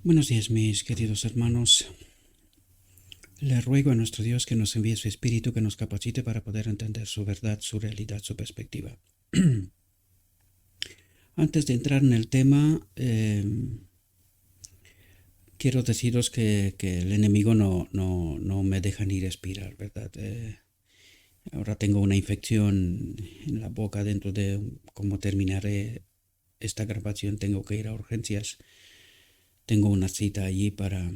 Buenos días, mis queridos hermanos. Le ruego a nuestro Dios que nos envíe su Espíritu, que nos capacite para poder entender su verdad, su realidad, su perspectiva. Antes de entrar en el tema, quiero deciros que el enemigo no me deja ni respirar, ¿verdad? Ahora tengo una infección en la boca. Dentro de cómo terminaré esta grabación, tengo que ir a urgencias. Tengo una cita allí para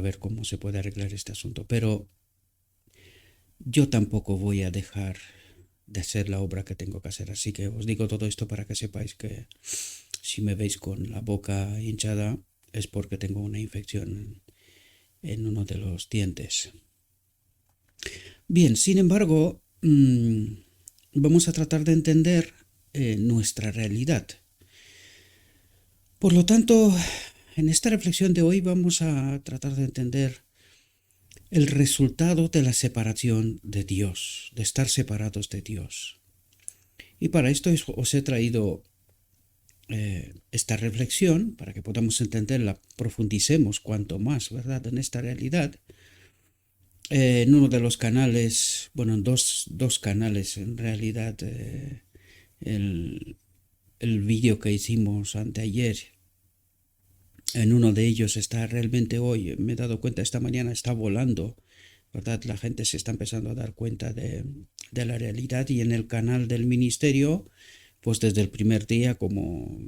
ver cómo se puede arreglar este asunto. Pero yo tampoco voy a dejar de hacer la obra que tengo que hacer. Así que os digo todo esto para que sepáis que si me veis con la boca hinchada es porque tengo una infección en uno de los dientes. Bien, sin embargo, vamos a tratar de entender nuestra realidad. Por lo tanto, en esta reflexión de hoy vamos a tratar de entender el resultado de la separación de Dios, de estar separados de Dios. Y para esto os he traído esta reflexión, para que podamos entenderla, profundicemos cuanto más, ¿verdad?, en esta realidad. En uno de los canales, bueno, en dos canales en realidad, el vídeo que hicimos anteayer, en uno de ellos está realmente hoy, me he dado cuenta, esta mañana está volando, ¿verdad? La gente se está empezando a dar cuenta de la realidad, y en el canal del ministerio, pues desde el primer día, como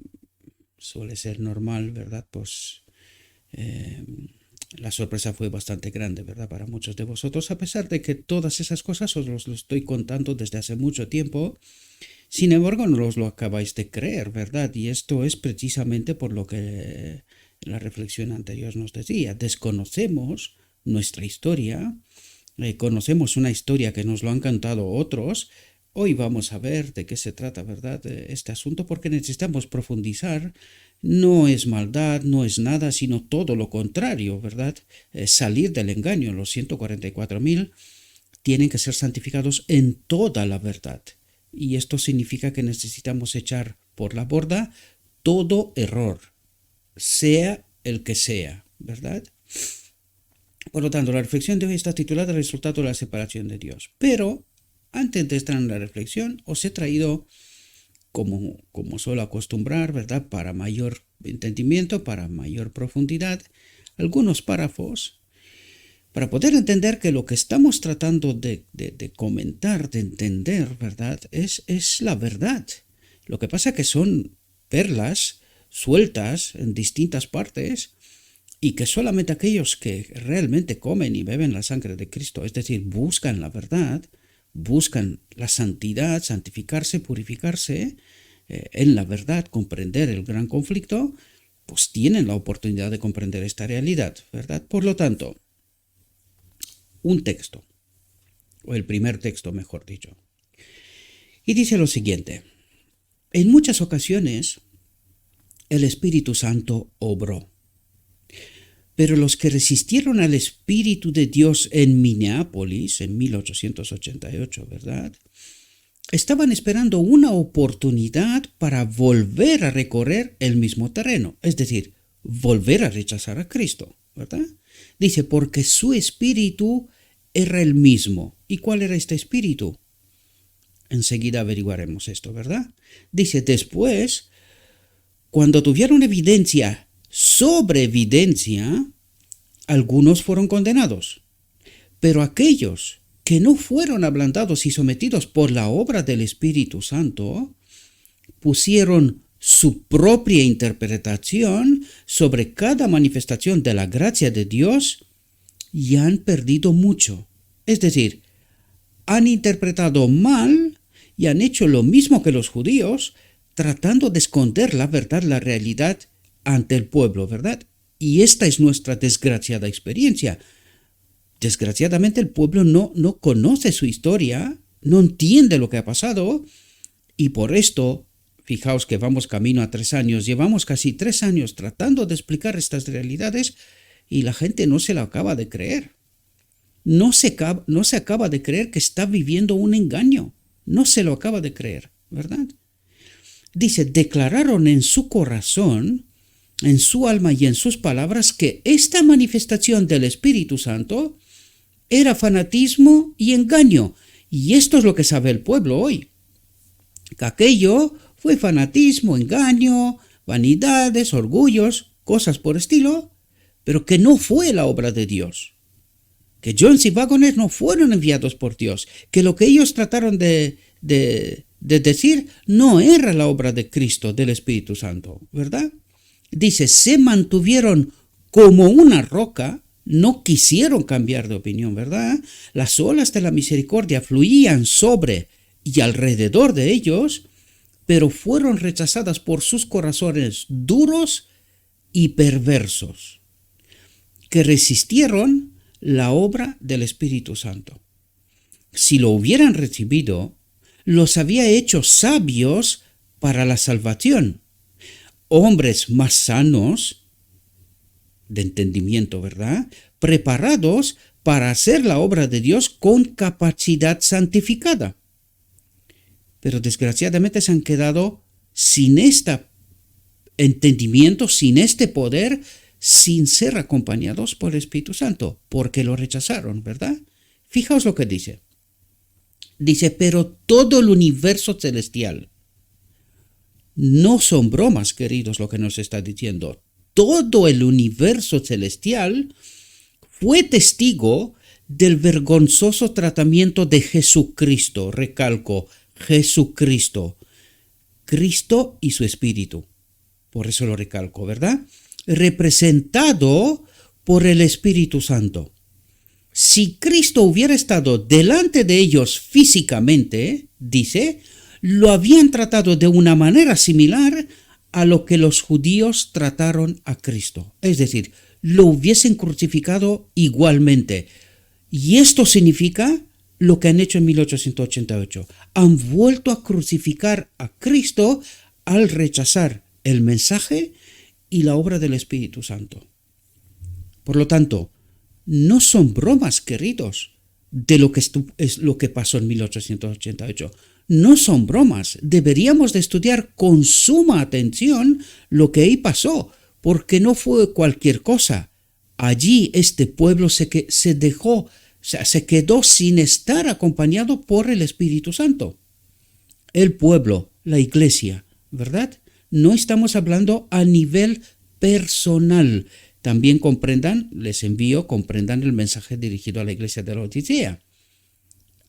suele ser normal, ¿verdad? Pues la sorpresa fue bastante grande, ¿verdad? Para muchos de vosotros, a pesar de que todas esas cosas os lo estoy contando desde hace mucho tiempo. Sin embargo, no os lo acabáis de creer, ¿verdad? Y esto es precisamente por lo que la reflexión anterior nos decía. Desconocemos nuestra historia, conocemos una historia que nos lo han cantado otros. Hoy vamos a ver de qué se trata, ¿verdad?, este asunto, porque necesitamos profundizar. No es maldad, no es nada, sino todo lo contrario, ¿verdad? Salir del engaño. Los 144.000 tienen que ser santificados en toda la verdad. Y esto significa que necesitamos echar por la borda todo error, sea el que sea, ¿verdad? Por lo tanto, la reflexión de hoy está titulada Resultado de la separación de Dios. Pero antes de estar en la reflexión, os he traído, como suelo acostumbrar, ¿verdad?, para mayor entendimiento, para mayor profundidad, algunos párrafos para poder entender que lo que estamos tratando de comentar, de entender, ¿verdad?, es la verdad. Lo que pasa es que son perlas sueltas en distintas partes, y que solamente aquellos que realmente comen y beben la sangre de Cristo, es decir, buscan la verdad, buscan la santidad, santificarse, purificarse en la verdad, comprender el gran conflicto, pues tienen la oportunidad de comprender esta realidad, ¿verdad? Por lo tanto, un texto, o el primer texto, mejor dicho, y dice lo siguiente: en muchas ocasiones el Espíritu Santo obró, pero los que resistieron al Espíritu de Dios en Minneapolis en 1888, ¿verdad?, estaban esperando una oportunidad para volver a recorrer el mismo terreno, es decir, volver a rechazar a Cristo, ¿verdad? Dice, porque su espíritu era el mismo. ¿Y cuál era este espíritu? Enseguida averiguaremos esto, ¿verdad? Dice, después, cuando tuvieron evidencia sobre evidencia, algunos fueron condenados, pero aquellos que no fueron ablandados y sometidos por la obra del Espíritu Santo, pusieron su propia interpretación sobre cada manifestación de la gracia de Dios y han perdido mucho. Es decir, han interpretado mal y han hecho lo mismo que los judíos, tratando de esconder la verdad, la realidad ante el pueblo, ¿verdad? Y esta es nuestra desgraciada experiencia. Desgraciadamente el pueblo no conoce su historia, no entiende lo que ha pasado, y por esto, fijaos que vamos camino a 3 años, llevamos casi 3 años tratando de explicar estas realidades y la gente no se la acaba de creer. No se acaba de creer que está viviendo un engaño, no se lo acaba de creer, ¿verdad? Dice, declararon en su corazón en su alma y en sus palabras que esta manifestación del Espíritu Santo era fanatismo y engaño. Y esto es lo que sabe el pueblo hoy. Que aquello fue fanatismo, engaño, vanidades, orgullos, cosas por estilo, pero que no fue la obra de Dios. Que Jones y Waggoner no fueron enviados por Dios. Que lo que ellos trataron de decir no era la obra de Cristo, del Espíritu Santo, ¿verdad? Dice, se mantuvieron como una roca, no quisieron cambiar de opinión, ¿verdad? Las olas de la misericordia fluían sobre y alrededor de ellos, pero fueron rechazadas por sus corazones duros y perversos, que resistieron la obra del Espíritu Santo. Si lo hubieran recibido, los había hecho sabios para la salvación. Hombres más sanos de entendimiento, ¿verdad? Preparados para hacer la obra de Dios con capacidad santificada. Pero desgraciadamente se han quedado sin este entendimiento, sin este poder, sin ser acompañados por el Espíritu Santo, porque lo rechazaron, ¿verdad? Fijaos lo que dice. Dice, pero todo el universo celestial, no son bromas, queridos, lo que nos está diciendo. Todo el universo celestial fue testigo del vergonzoso tratamiento de Jesucristo. Recalco, Jesucristo. Cristo y su Espíritu. Por eso lo recalco, ¿verdad? Representado por el Espíritu Santo. Si Cristo hubiera estado delante de ellos físicamente, dice, lo habían tratado de una manera similar a lo que los judíos trataron a Cristo. Es decir, lo hubiesen crucificado igualmente. Y esto significa lo que han hecho en 1888. Han vuelto a crucificar a Cristo al rechazar el mensaje y la obra del Espíritu Santo. Por lo tanto, no son bromas, queridos, de lo que es lo que pasó en 1888. No son bromas. Deberíamos de estudiar con suma atención lo que ahí pasó, porque no fue cualquier cosa. Allí este pueblo se quedó sin estar acompañado por el Espíritu Santo. El pueblo, la iglesia, ¿verdad? No estamos hablando a nivel personal. También comprendan el mensaje dirigido a la iglesia de la Odisea.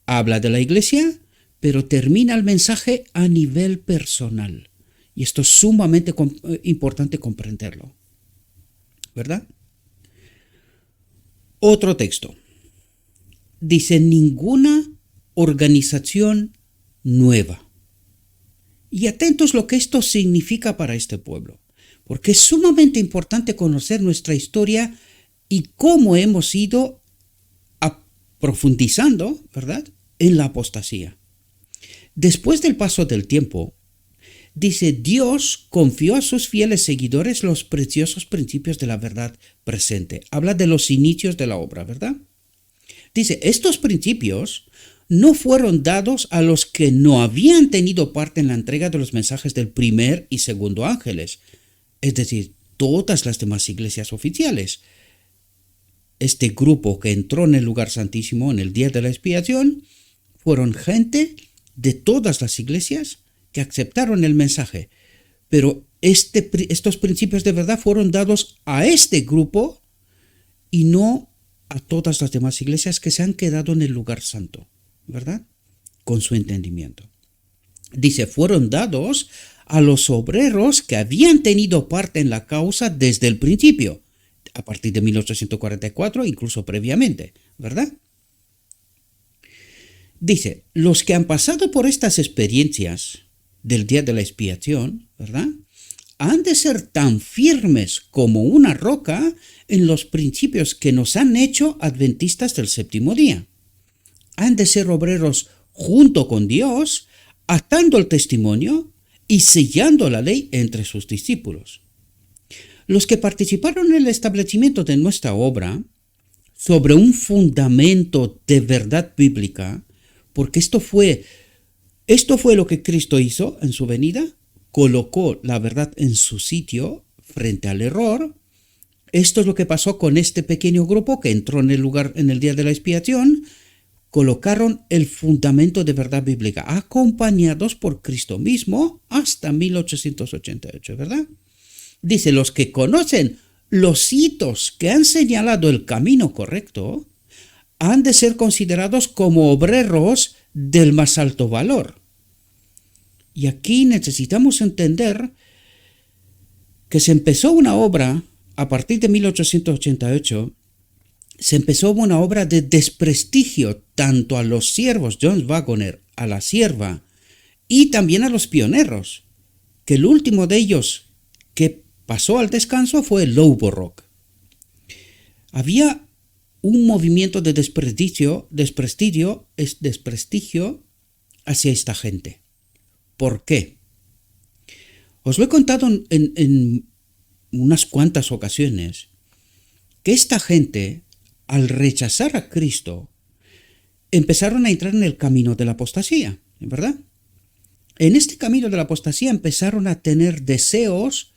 Habla de la iglesia, pero termina el mensaje a nivel personal. Y esto es sumamente importante comprenderlo, ¿verdad? Otro texto. Dice, ninguna organización nueva. Y atentos lo que esto significa para este pueblo, porque es sumamente importante conocer nuestra historia y cómo hemos ido profundizando, ¿verdad?, en la apostasía. Después del paso del tiempo, dice, Dios confió a sus fieles seguidores los preciosos principios de la verdad presente. Habla de los inicios de la obra, ¿verdad? Dice, estos principios no fueron dados a los que no habían tenido parte en la entrega de los mensajes del primer y segundo ángeles, es decir, todas las demás iglesias oficiales. Este grupo que entró en el lugar santísimo en el día de la expiación fueron gente de todas las iglesias que aceptaron el mensaje, pero estos principios de verdad fueron dados a este grupo y no a todas las demás iglesias que se han quedado en el lugar santo, ¿verdad? Con su entendimiento. Dice, fueron dados a los obreros que habían tenido parte en la causa desde el principio, a partir de 1844, incluso previamente, ¿verdad? Dice, los que han pasado por estas experiencias del día de la expiación, ¿verdad?, han de ser tan firmes como una roca en los principios que nos han hecho adventistas del séptimo día. Han de ser obreros junto con Dios, atando el testimonio y sellando la ley entre sus discípulos. Los que participaron en el establecimiento de nuestra obra sobre un fundamento de verdad bíblica, porque esto fue lo que Cristo hizo en su venida, colocó la verdad en su sitio frente al error. Esto es lo que pasó con este pequeño grupo que entró en el lugar en el día de la expiación. Colocaron el fundamento de verdad bíblica, acompañados por Cristo mismo hasta 1888, ¿verdad? Dice, los que conocen los hitos que han señalado el camino correcto han de ser considerados como obreros del más alto valor. Y aquí necesitamos entender que se empezó una obra a partir de 1888. Se empezó una obra de desprestigio tanto a los siervos John Waggoner, a la sierva y también a los pioneros, que el último de ellos que pasó al descanso fue Lowborough. Había un movimiento de desprestigio hacia esta gente. ¿Por qué? Os lo he contado en unas cuantas ocasiones, que esta gente, al rechazar a Cristo, empezaron a entrar en el camino de la apostasía, ¿verdad? En este camino de la apostasía empezaron a tener deseos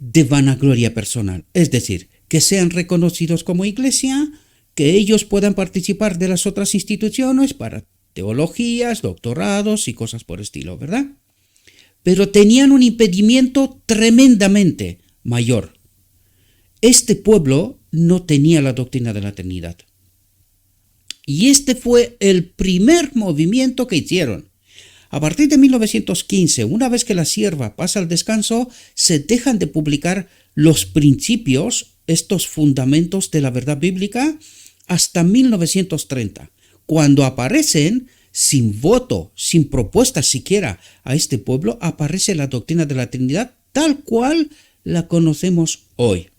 de vanagloria personal, es decir, que sean reconocidos como iglesia, que ellos puedan participar de las otras instituciones para teologías, doctorados y cosas por estilo, ¿verdad? Pero tenían un impedimento tremendamente mayor. Este pueblo no tenía la doctrina de la Trinidad. Y este fue el primer movimiento que hicieron. A partir de 1915, una vez que la sierva pasa al descanso, se dejan de publicar los principios, estos fundamentos de la verdad bíblica, hasta 1930, cuando aparecen, sin voto, sin propuesta siquiera a este pueblo, aparece la doctrina de la Trinidad tal cual la conocemos hoy,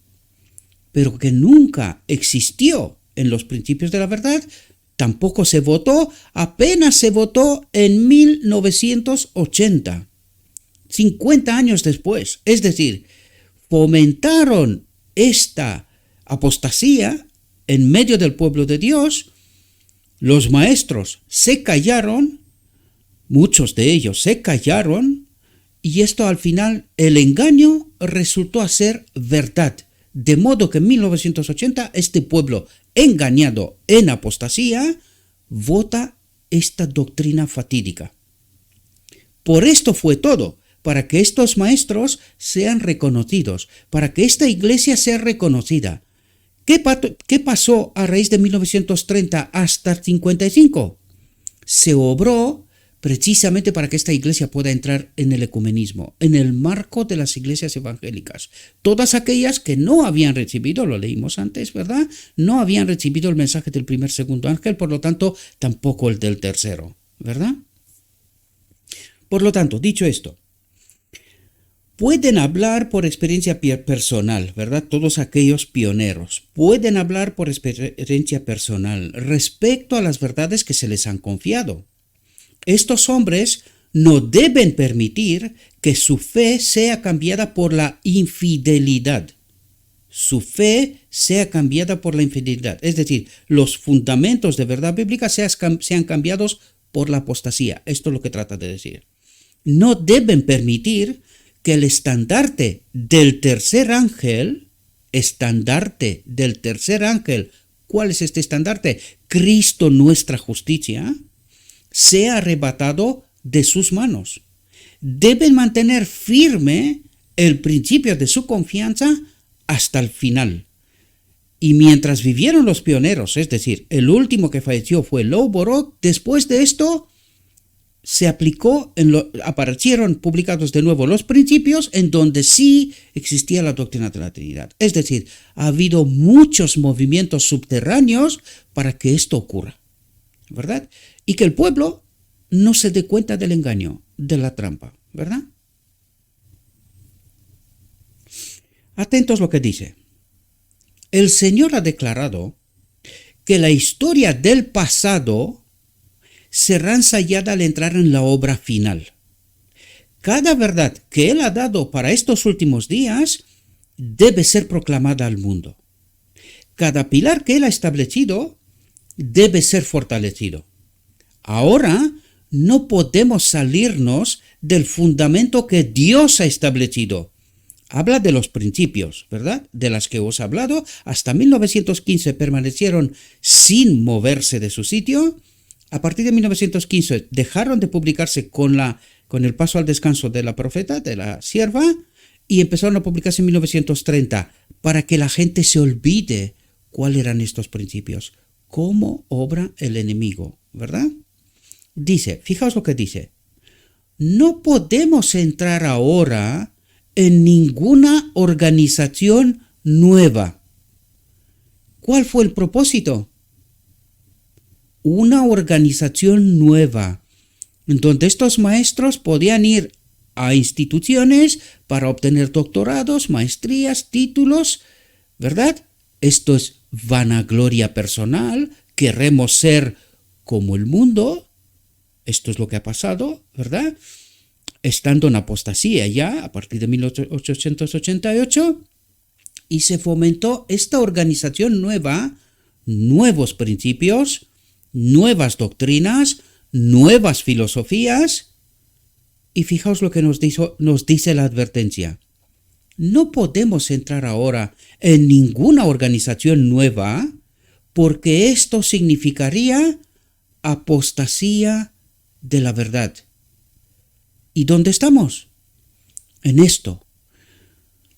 pero que nunca existió en los principios de la verdad. Tampoco se votó, apenas se votó en 1980, 50 años después. Es decir, fomentaron esta apostasía en medio del pueblo de Dios. Los maestros se callaron, muchos de ellos se callaron, y esto al final, el engaño resultó a ser verdad. De modo que en 1980 este pueblo engañado en apostasía vota esta doctrina fatídica. Por esto fue todo, para que estos maestros sean reconocidos, para que esta iglesia sea reconocida. ¿Qué pasó a raíz de 1930 hasta el 55? Se obró precisamente para que esta iglesia pueda entrar en el ecumenismo, en el marco de las iglesias evangélicas. Todas aquellas que no habían recibido, lo leímos antes, ¿verdad? No habían recibido el mensaje del primer, segundo ángel, por lo tanto, tampoco el del tercero, ¿verdad? Por lo tanto, dicho esto, pueden hablar por experiencia personal, ¿verdad? Todos aquellos pioneros pueden hablar por experiencia personal respecto a las verdades que se les han confiado. Estos hombres no deben permitir que su fe sea cambiada por la infidelidad. Su fe sea cambiada por la infidelidad. Es decir, los fundamentos de verdad bíblica sean cambiados por la apostasía. Esto es lo que trata de decir. No deben permitir que el estandarte del tercer ángel, ¿cuál es este estandarte? Cristo nuestra justicia, sea arrebatado de sus manos. Deben mantener firme el principio de su confianza hasta el final. Y mientras vivieron los pioneros, es decir, el último que falleció fue Lowborough, después de esto se aplicó, aparecieron publicados de nuevo los principios en donde sí existía la doctrina de la Trinidad. Es decir, ha habido muchos movimientos subterráneos para que esto ocurra, ¿verdad? Y que el pueblo no se dé cuenta del engaño, de la trampa, ¿verdad? Atentos lo que dice. El Señor ha declarado que la historia del pasado será ensayada al entrar en la obra final. Cada verdad que Él ha dado para estos últimos días debe ser proclamada al mundo. Cada pilar que Él ha establecido debe ser fortalecido. Ahora no podemos salirnos del fundamento que Dios ha establecido. Habla de los principios, ¿verdad? De las que os he hablado. Hasta 1915 permanecieron sin moverse de su sitio. A partir de 1915 dejaron de publicarse con el paso al descanso de la profeta, de la sierva, y empezaron a publicarse en 1930 para que la gente se olvide cuáles eran estos principios, cómo obra el enemigo, ¿verdad? Dice, fijaos lo que dice, no podemos entrar ahora en ninguna organización nueva. ¿Cuál fue el propósito? Una organización nueva, en donde estos maestros podían ir a instituciones para obtener doctorados, maestrías, títulos, ¿verdad? Esto es vanagloria personal, queremos ser como el mundo, esto es lo que ha pasado, ¿verdad? Estando en apostasía ya, a partir de 1888, y se fomentó esta organización nueva, nuevos principios, nuevas doctrinas, nuevas filosofías, y fijaos lo que nos dice la advertencia. No podemos entrar ahora en ninguna organización nueva porque esto significaría apostasía de la verdad. ¿Y dónde estamos? En esto.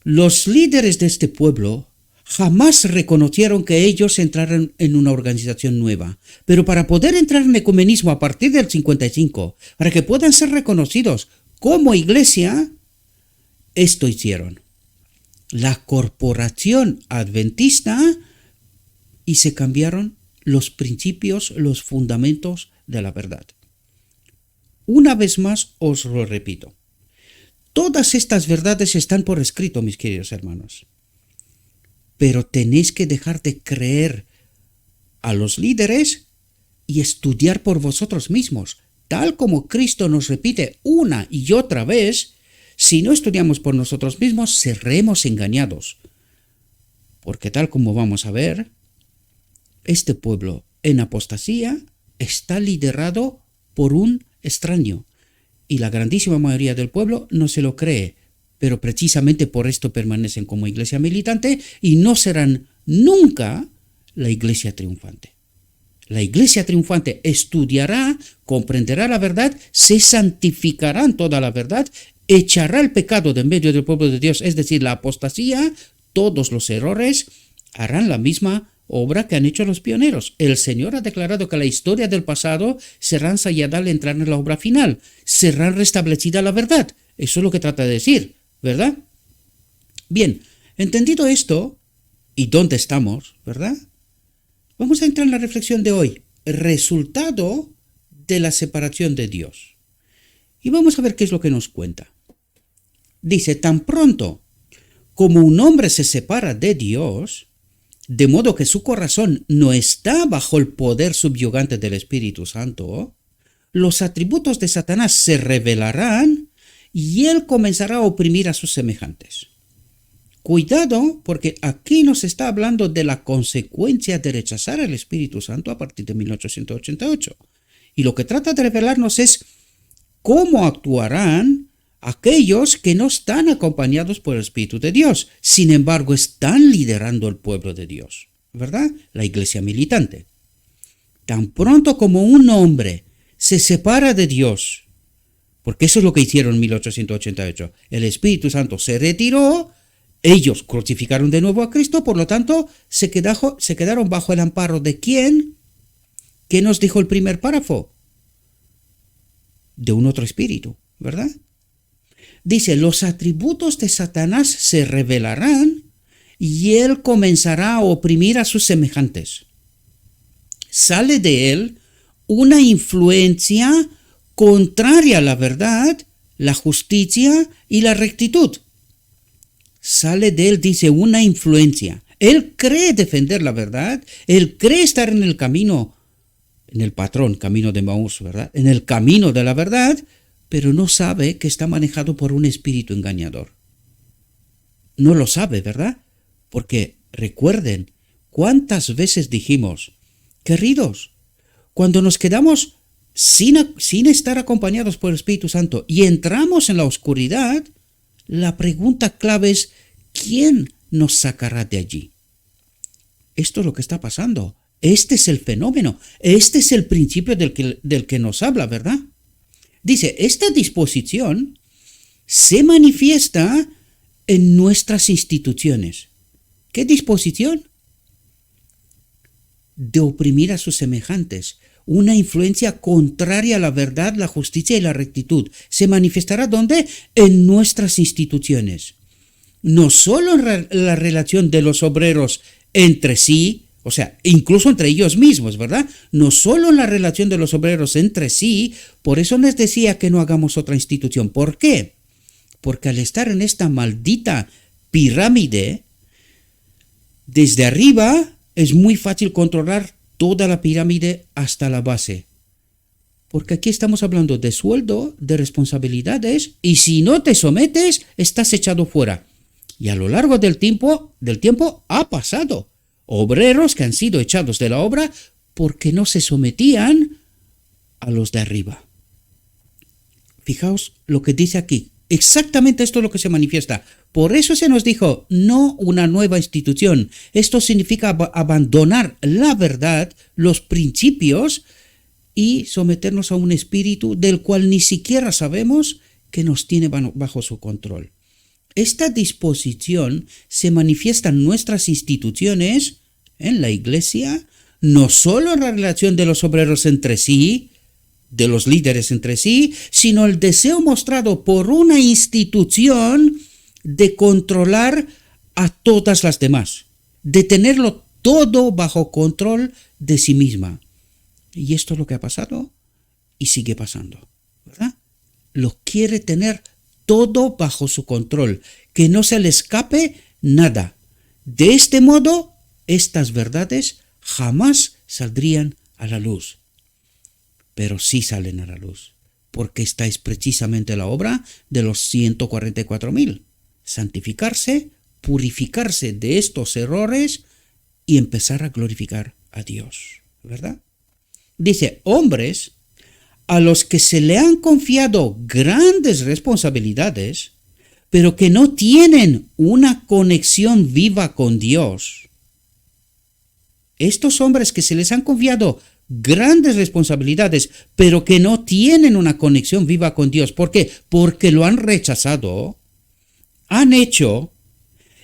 Los líderes de este pueblo jamás reconocieron que ellos entraran en una organización nueva, pero para poder entrar en ecumenismo a partir del 55, para que puedan ser reconocidos como iglesia, esto hicieron. La corporación adventista, y se cambiaron los principios, los fundamentos de la verdad. Una vez más os lo repito. Todas estas verdades están por escrito, mis queridos hermanos. Pero tenéis que dejar de creer a los líderes y estudiar por vosotros mismos. Tal como Cristo nos repite una y otra vez, si no estudiamos por nosotros mismos, seremos engañados. Porque tal como vamos a ver, este pueblo en apostasía está liderado por un extraño. Y la grandísima mayoría del pueblo no se lo cree, pero precisamente por esto permanecen como iglesia militante y no serán nunca la iglesia triunfante. La iglesia triunfante estudiará, comprenderá la verdad, se santificará en toda la verdad, echará el pecado de en medio del pueblo de Dios, es decir, la apostasía, todos los errores, harán la misma obra que han hecho los pioneros. El Señor ha declarado que la historia del pasado será ensayada al entrar en la obra final, será restablecida la verdad. Eso es lo que trata de decir, ¿verdad? Bien, entendido esto, ¿y dónde estamos, verdad? Vamos a entrar en la reflexión de hoy, resultado de la separación de Dios. Y vamos a ver qué es lo que nos cuenta. Dice, tan pronto como un hombre se separa de Dios, de modo que su corazón no está bajo el poder subyugante del Espíritu Santo, los atributos de Satanás se revelarán y él comenzará a oprimir a sus semejantes. Cuidado, porque aquí nos está hablando de la consecuencia de rechazar al Espíritu Santo a partir de 1888. Y lo que trata de revelarnos es cómo actuarán aquellos que no están acompañados por el Espíritu de Dios, sin embargo están liderando el pueblo de Dios, ¿verdad? La iglesia militante. Tan pronto como un hombre se separa de Dios, porque eso es lo que hicieron en 1888, el Espíritu Santo se retiró, ellos crucificaron de nuevo a Cristo, por lo tanto se quedaron bajo el amparo de ¿quién? ¿Qué nos dijo el primer párrafo? De un otro espíritu, ¿verdad? Dice, los atributos de Satanás se revelarán y él comenzará a oprimir a sus semejantes. Sale de él una influencia contraria a la verdad, la justicia y la rectitud. Sale de él, dice, una influencia. Él cree defender la verdad, él cree estar en el camino, en el patrón, camino de Maús, ¿verdad? En el camino de la verdad, pero no sabe que está manejado por un espíritu engañador. No lo sabe, ¿verdad? Porque recuerden, ¿cuántas veces dijimos, queridos, cuando nos quedamos sin estar acompañados por el Espíritu Santo y entramos en la oscuridad, la pregunta clave es, ¿quién nos sacará de allí? Esto es lo que está pasando. Este es el fenómeno. Este es el principio del que nos habla, ¿verdad? Dice, esta disposición se manifiesta en nuestras instituciones. ¿Qué disposición? De oprimir a sus semejantes. Una influencia contraria a la verdad, la justicia y la rectitud. ¿Se manifestará dónde? En nuestras instituciones. No solo en la relación de los obreros entre sí, o sea, incluso entre ellos mismos, ¿verdad? No solo en la relación de los obreros entre sí, por eso les decía que no hagamos otra institución. ¿Por qué? Porque al estar en esta maldita pirámide, desde arriba es muy fácil controlar toda la pirámide hasta la base. Porque aquí estamos hablando de sueldo, de responsabilidades, y si no te sometes, estás echado fuera. Y a lo largo del tiempo ha pasado. Obreros que han sido echados de la obra porque no se sometían a los de arriba. Fijaos lo que dice aquí. Exactamente esto es lo que se manifiesta. Por eso se nos dijo, no una nueva institución. Esto significa abandonar la verdad, los principios y someternos a un espíritu del cual ni siquiera sabemos que nos tiene bajo su control. Esta disposición se manifiesta en nuestras instituciones, en la iglesia, no solo en la relación de los obreros entre sí, de los líderes entre sí, sino el deseo mostrado por una institución de controlar a todas las demás, de tenerlo todo bajo control de sí misma. Y esto es lo que ha pasado y sigue pasando, ¿verdad? Lo quiere tener todo bajo su control, que no se le escape nada. De este modo, estas verdades jamás saldrían a la luz. Pero sí salen a la luz, porque esta es precisamente la obra de los 144,000. Santificarse, purificarse de estos errores y empezar a glorificar a Dios, ¿verdad? Dice, hombres a los que se le han confiado grandes responsabilidades, pero que no tienen una conexión viva con Dios. Estos hombres que se les han confiado grandes responsabilidades, pero que no tienen una conexión viva con Dios. ¿Por qué? Porque lo han rechazado, han hecho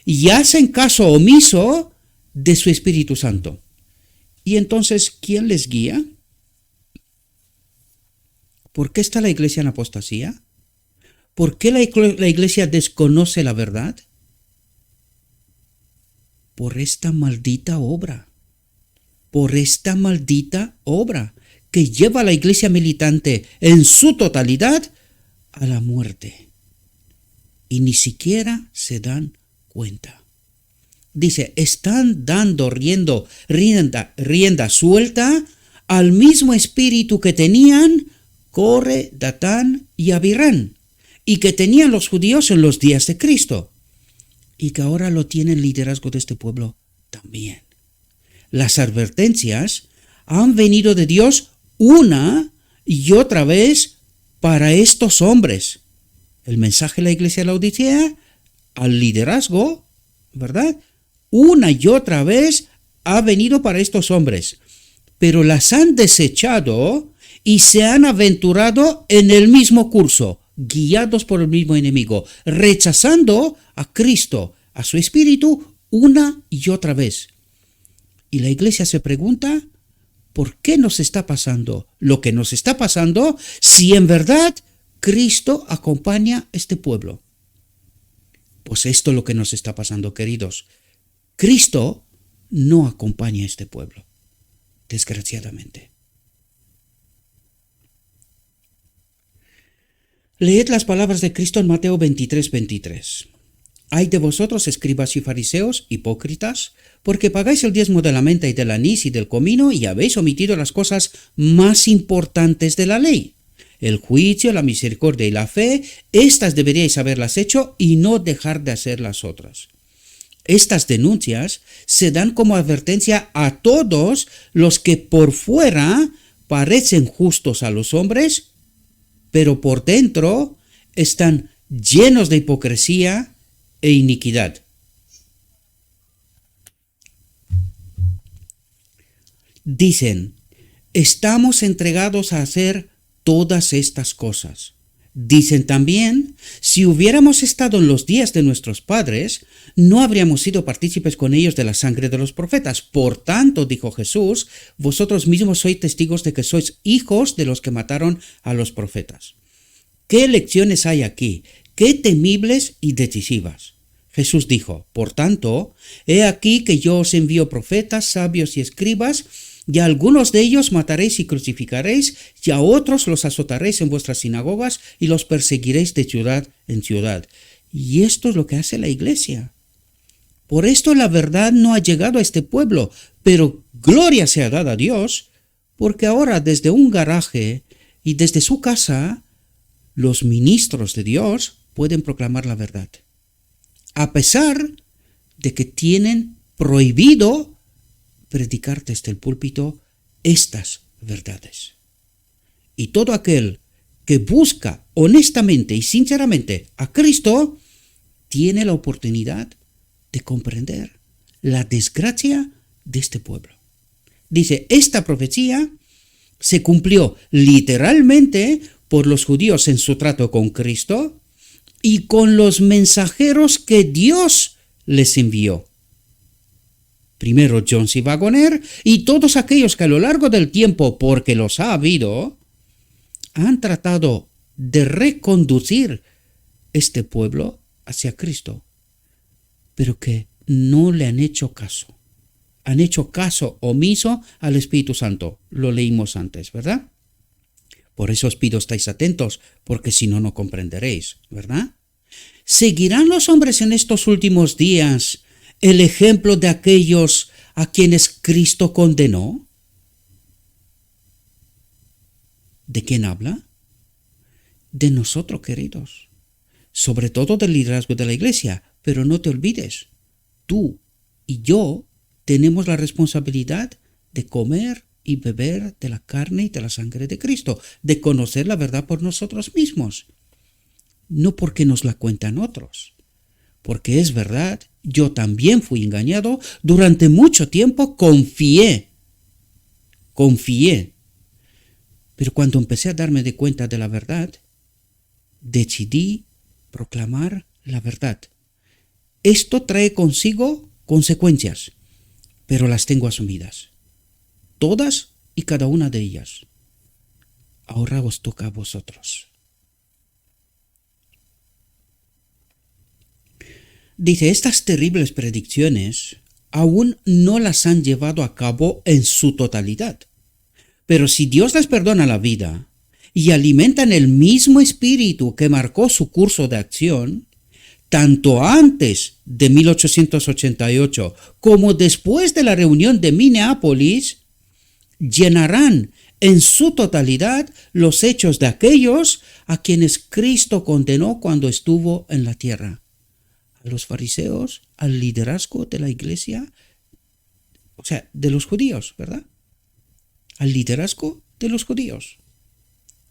y hacen caso omiso de su Espíritu Santo. Y entonces, ¿quién les guía? ¿Por qué está la iglesia en apostasía? ¿Por qué la iglesia desconoce la verdad? Por esta maldita obra. Por esta maldita obra que lleva a la iglesia militante en su totalidad a la muerte. Y ni siquiera se dan cuenta. Dice, están dando rienda suelta al mismo espíritu que tenían Core, Datán y Abirán, y que tenían los judíos en los días de Cristo, y que ahora lo tiene el liderazgo de este pueblo también. Las advertencias han venido de Dios una y otra vez para estos hombres. El mensaje de la iglesia de Laodicea al liderazgo, ¿verdad? Una y otra vez ha venido para estos hombres, pero las han desechado y se han aventurado en el mismo curso, guiados por el mismo enemigo, rechazando a Cristo, a su Espíritu, una y otra vez. Y la iglesia se pregunta, ¿por qué nos está pasando lo que nos está pasando si en verdad Cristo acompaña a este pueblo? Pues esto es lo que nos está pasando, queridos. Cristo no acompaña a este pueblo, desgraciadamente. Leed las palabras de Cristo en Mateo 23:23. Ay de vosotros, escribas y fariseos, hipócritas, porque pagáis el diezmo de la menta y del anís y del comino y habéis omitido las cosas más importantes de la ley. El juicio, la misericordia y la fe, estas deberíais haberlas hecho y no dejar de hacer las otras. Estas denuncias se dan como advertencia a todos los que por fuera parecen justos a los hombres, pero por dentro están llenos de hipocresía e iniquidad. Dicen, estamos entregados a hacer todas estas cosas. Dicen también, si hubiéramos estado en los días de nuestros padres, no habríamos sido partícipes con ellos de la sangre de los profetas. Por tanto, dijo Jesús, vosotros mismos sois testigos de que sois hijos de los que mataron a los profetas. ¿Qué lecciones hay aquí? ¡Qué temibles y decisivas! Jesús dijo, por tanto, he aquí que yo os envío profetas, sabios y escribas, y a algunos de ellos mataréis y crucificaréis, y a otros los azotaréis en vuestras sinagogas y los perseguiréis de ciudad en ciudad. Y esto es lo que hace la iglesia. Por esto la verdad no ha llegado a este pueblo, pero gloria sea dada a Dios, porque ahora desde un garaje y desde su casa, los ministros de Dios pueden proclamar la verdad, a pesar de que tienen prohibido predicar desde el púlpito estas verdades. Y todo aquel que busca honestamente y sinceramente a Cristo tiene la oportunidad de comprender la desgracia de este pueblo. Dice, esta profecía se cumplió literalmente por los judíos en su trato con Cristo y con los mensajeros que Dios les envió. Primero John C. Waggoner y todos aquellos que a lo largo del tiempo, porque los ha habido, han tratado de reconducir este pueblo hacia Cristo, pero que no le han hecho caso. Han hecho caso omiso al Espíritu Santo. Lo leímos antes, ¿verdad? Por eso os pido estáis atentos, porque si no, no comprenderéis, ¿verdad? ¿Seguirán los hombres en estos últimos días el ejemplo de aquellos a quienes Cristo condenó? ¿De quién habla? De nosotros, queridos. Sobre todo del liderazgo de la iglesia. Pero no te olvides, tú y yo tenemos la responsabilidad de comer y beber de la carne y de la sangre de Cristo, de conocer la verdad por nosotros mismos. No porque nos la cuentan otros. Porque es verdad, yo también fui engañado, durante mucho tiempo confié. Pero cuando empecé a darme de cuenta de la verdad, decidí proclamar la verdad. Esto trae consigo consecuencias, pero las tengo asumidas. Todas y cada una de ellas. Ahora os toca a vosotros. Dice, estas terribles predicciones aún no las han llevado a cabo en su totalidad. Pero si Dios les perdona la vida y alimentan el mismo espíritu que marcó su curso de acción, tanto antes de 1888 como después de la reunión de Minneapolis, llenarán en su totalidad los hechos de aquellos a quienes Cristo condenó cuando estuvo en la tierra. A los fariseos, al liderazgo de la iglesia, o sea, de los judíos, ¿verdad? Al liderazgo de los judíos,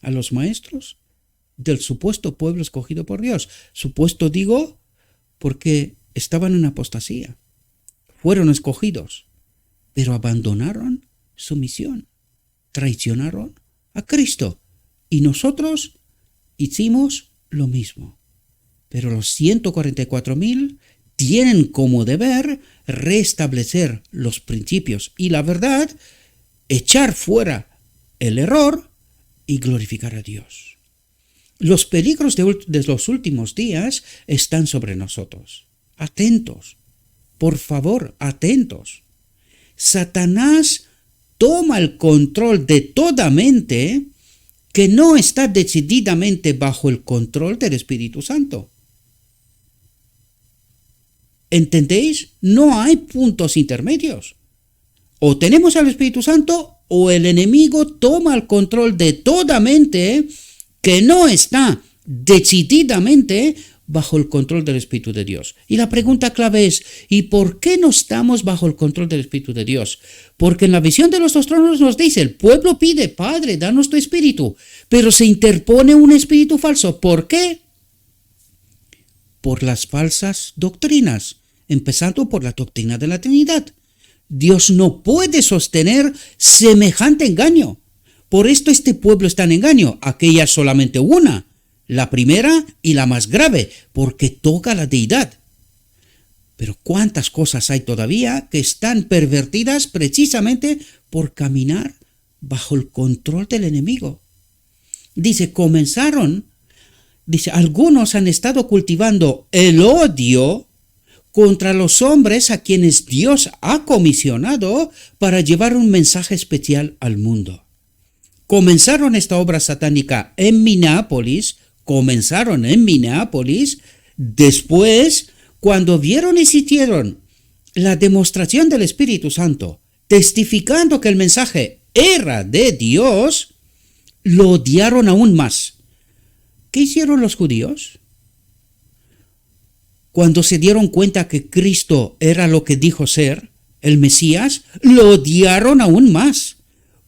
a los maestros del supuesto pueblo escogido por Dios. Supuesto digo porque estaban en apostasía, fueron escogidos, pero abandonaron su misión, traicionaron a Cristo y nosotros hicimos lo mismo. Pero los 144,000 tienen como deber restablecer los principios y la verdad, echar fuera el error y glorificar a Dios. Los peligros de los últimos días están sobre nosotros. Atentos, por favor, atentos. Satanás toma el control de toda mente que no está decididamente bajo el control del Espíritu Santo. ¿Entendéis? No hay puntos intermedios. O tenemos al Espíritu Santo o el enemigo toma el control de toda mente que no está decididamente bajo el control del Espíritu de Dios. Y la pregunta clave es, ¿y por qué no estamos bajo el control del Espíritu de Dios? Porque en la visión de los dos tronos nos dice, el pueblo pide, Padre, danos tu Espíritu, pero se interpone un espíritu falso. ¿Por qué? por las falsas doctrinas, empezando por la doctrina de la Trinidad. Dios no puede sostener semejante engaño. Por esto este pueblo está en engaño. Aquella es solamente una, la primera y la más grave, porque toca a la deidad. Pero cuántas cosas hay todavía que están pervertidas precisamente por caminar bajo el control del enemigo. Dice, algunos han estado cultivando el odio contra los hombres a quienes Dios ha comisionado para llevar un mensaje especial al mundo. Comenzaron esta obra satánica en Minneapolis, después, cuando vieron y sintieron la demostración del Espíritu Santo, testificando que el mensaje era de Dios, lo odiaron aún más. ¿Qué hicieron los judíos? Cuando se dieron cuenta que Cristo era lo que dijo ser, el Mesías, lo odiaron aún más,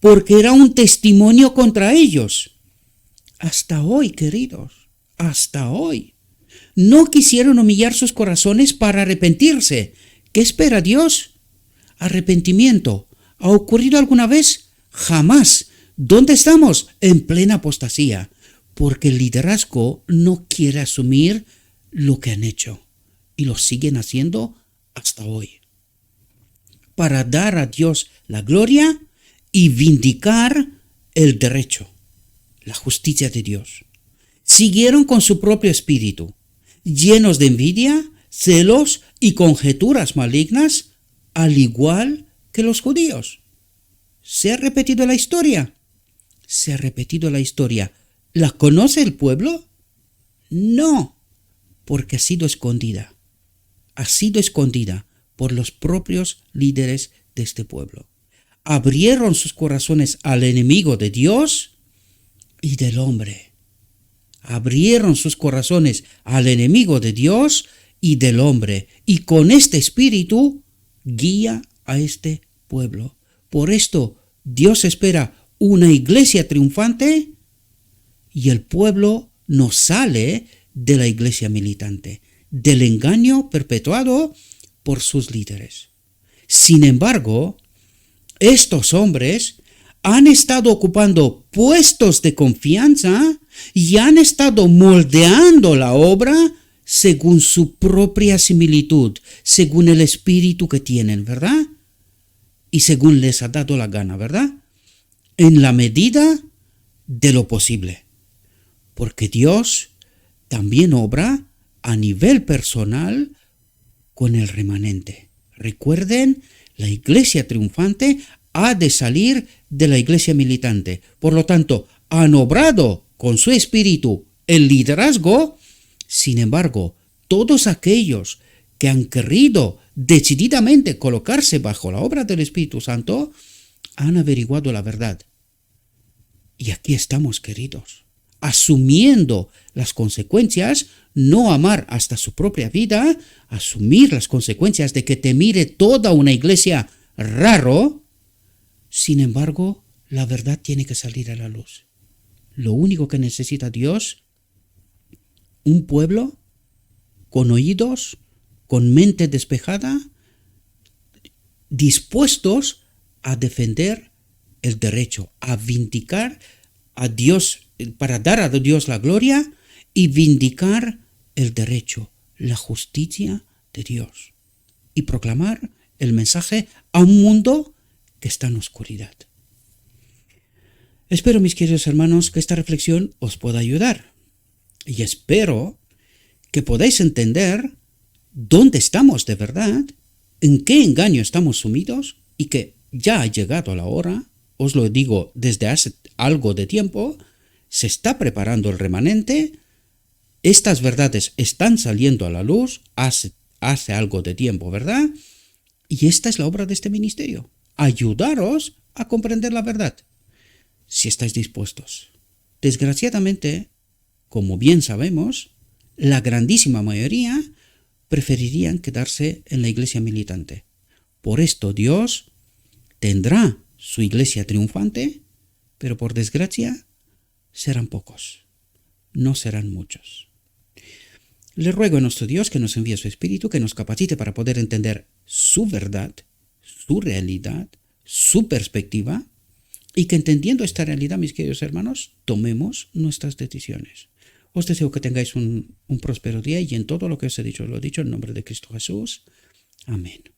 porque era un testimonio contra ellos. Hasta hoy, queridos, hasta hoy. No quisieron humillar sus corazones para arrepentirse. ¿Qué espera Dios? Arrepentimiento. ¿Ha ocurrido alguna vez? Jamás. ¿Dónde estamos? En plena apostasía, porque el liderazgo no quiere asumir lo que han hecho y lo siguen haciendo hasta hoy. Para dar a Dios la gloria y vindicar el derecho, la justicia de Dios. Siguieron con su propio espíritu, llenos de envidia, celos y conjeturas malignas, al igual que los judíos. ¿Se ha repetido la historia? Se ha repetido la historia. ¿La conoce el pueblo? No, porque ha sido escondida. Ha sido escondida por los propios líderes de este pueblo. Abrieron sus corazones al enemigo de Dios y del hombre. Abrieron sus corazones al enemigo de Dios y del hombre. Y con este espíritu guía a este pueblo. Por esto Dios espera una iglesia triunfante y el pueblo no sale de la iglesia militante, del engaño perpetuado por sus líderes. Sin embargo, estos hombres han estado ocupando puestos de confianza y han estado moldeando la obra según su propia similitud, según el espíritu que tienen, ¿verdad? Y según les ha dado la gana, ¿verdad? En la medida de lo posible. Porque Dios también obra a nivel personal con el remanente. Recuerden, la iglesia triunfante ha de salir de la iglesia militante. Por lo tanto, han obrado con su espíritu el liderazgo. Sin embargo, todos aquellos que han querido decididamente colocarse bajo la obra del Espíritu Santo han averiguado la verdad. Y aquí estamos, queridos, asumiendo las consecuencias, no amar hasta su propia vida, asumir las consecuencias de que te mire toda una iglesia raro. Sin embargo, la verdad tiene que salir a la luz. Lo único que necesita Dios, un pueblo con oídos, con mente despejada, dispuestos a defender el derecho, a vindicar a Dios, para dar a Dios la gloria y vindicar el derecho, la justicia de Dios y proclamar el mensaje a un mundo que está en oscuridad. Espero, mis queridos hermanos, que esta reflexión os pueda ayudar y espero que podáis entender dónde estamos de verdad, en qué engaño estamos sumidos y que ya ha llegado la hora, os lo digo desde hace algo de tiempo, se está preparando el remanente, estas verdades están saliendo a la luz hace algo de tiempo, ¿verdad? Y esta es la obra de este ministerio, ayudaros a comprender la verdad, si estáis dispuestos. Desgraciadamente, como bien sabemos, la grandísima mayoría preferirían quedarse en la iglesia militante. Por esto Dios tendrá su iglesia triunfante, pero por desgracia serán pocos, no serán muchos. Le ruego a nuestro Dios que nos envíe su Espíritu, que nos capacite para poder entender su verdad, su realidad, su perspectiva, y que entendiendo esta realidad, mis queridos hermanos, tomemos nuestras decisiones. Os deseo que tengáis un próspero día y en todo lo que os he dicho, lo he dicho en nombre de Cristo Jesús. Amén.